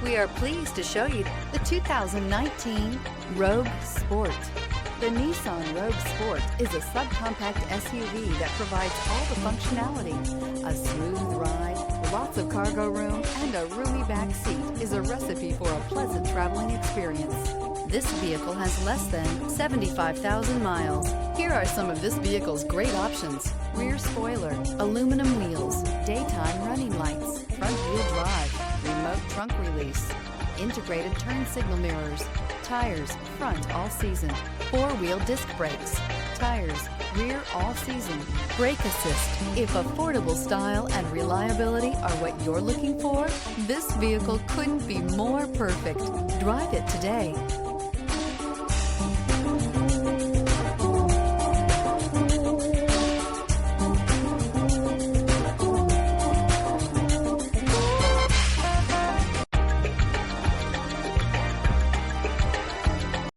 We are pleased to show you the 2019 Rogue Sport. The Nissan Rogue Sport is a subcompact SUV that provides all the functionality. A smooth ride, lots of cargo room, and a roomy back seat is a recipe for a pleasant traveling experience. This vehicle has less than 75,000 miles. Here are some of this vehicle's great options: rear spoiler, aluminum wheels, daytime running lights, front wheel drive, remote trunk release, integrated turn signal mirrors, tires front all season, four-wheel disc brakes, tires rear all season, brake assist. If affordable style and reliability are what you're looking for, this vehicle couldn't be more perfect. Drive it today.